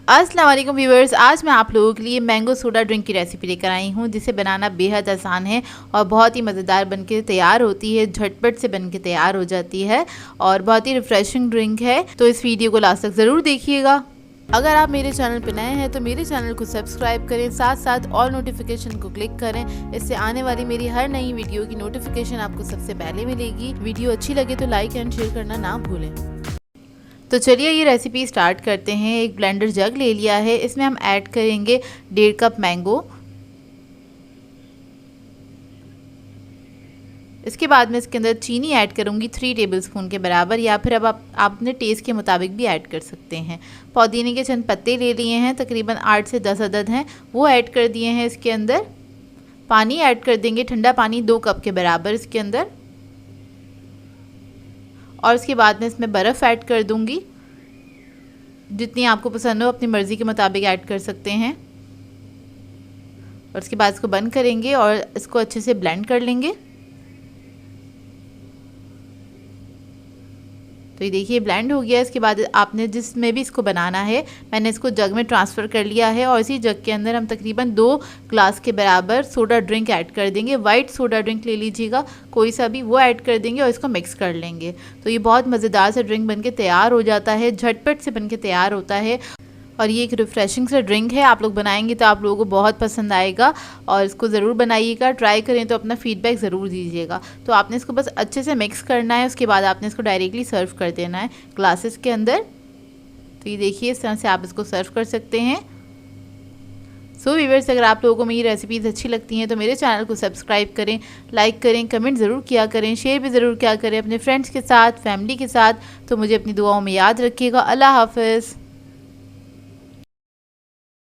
अस्सलाम वालेकुम व्यूअर्स, आज मैं आप लोगों के लिए मैंगो सोडा ड्रिंक की रेसिपी लेकर आई हूँ, जिसे बनाना बेहद आसान है और बहुत ही मज़ेदार बनके तैयार होती है। झटपट से बनके तैयार हो जाती है और बहुत ही रिफ्रेशिंग ड्रिंक है। तो इस वीडियो को लास्ट तक ज़रूर देखिएगा। अगर आप मेरे चैनल पर नए हैं तो मेरे चैनल को सब्सक्राइब करें, साथ साथ ऑल नोटिफिकेशन को क्लिक करें। इससे आने वाली मेरी हर नई वीडियो की नोटिफिकेशन आपको सबसे पहले मिलेगी। वीडियो अच्छी लगे तो लाइक एंड शेयर करना ना भूलें। तो चलिए ये रेसिपी स्टार्ट करते हैं। एक ब्लेंडर जग ले लिया है, इसमें हम ऐड करेंगे 1.5 कप मैंगो। इसके बाद मैं इसके अंदर चीनी ऐड करूँगी 3 टेबलस्पून के बराबर, या फिर अब आप अपने टेस्ट के मुताबिक भी ऐड कर सकते हैं। पुदीने के चंद पत्ते ले लिए हैं, तकरीबन 8 से 10 अदद हैं, वो ऐड कर दिए हैं इसके अंदर। पानी ऐड कर देंगे, ठंडा पानी 2 कप के बराबर इसके अंदर। और उसके बाद मैं इसमें बर्फ़ ऐड कर दूंगी, जितनी आपको पसंद हो अपनी मर्ज़ी के मुताबिक ऐड कर सकते हैं। और उसके बाद इसको बंद करेंगे और इसको अच्छे से ब्लेंड कर लेंगे। तो ये देखिए ब्लेंड हो गया। इसके बाद आपने जिसमें भी इसको बनाना है, मैंने इसको जग में ट्रांसफ़र कर लिया है और इसी जग के अंदर हम तकरीबन 2 ग्लास के बराबर सोडा ड्रिंक ऐड कर देंगे। वाइट सोडा ड्रिंक ले लीजिएगा कोई सा भी, वो ऐड कर देंगे और इसको मिक्स कर लेंगे। तो ये बहुत मज़ेदार सा ड्रिंक बनके तैयार हो जाता है, झटपट से बनके तैयार होता है और ये एक रिफ़्रेशिंग सा ड्रिंक है। आप लोग बनाएंगे तो आप लोगों को बहुत पसंद आएगा और इसको ज़रूर बनाइएगा। ट्राई करें तो अपना फ़ीडबैक ज़रूर दीजिएगा। तो आपने इसको बस अच्छे से मिक्स करना है, उसके बाद आपने इसको डायरेक्टली सर्व कर देना है ग्लासेस के अंदर। तो ये देखिए इस तरह से आप इसको सर्व कर सकते हैं। सो व्यूअर्स, अगर आप लोगों को मेरी रेसिपीज़ अच्छी लगती हैं तो मेरे चैनल को सब्सक्राइब करें, लाइक करें, कमेंट ज़रूर किया करें, शेयर भी ज़रूर किया करें अपने फ्रेंड्स के साथ, फैमिली के साथ। तो मुझे अपनी दुआओं में याद रखिएगा। अल्लाह हाफ़िज़।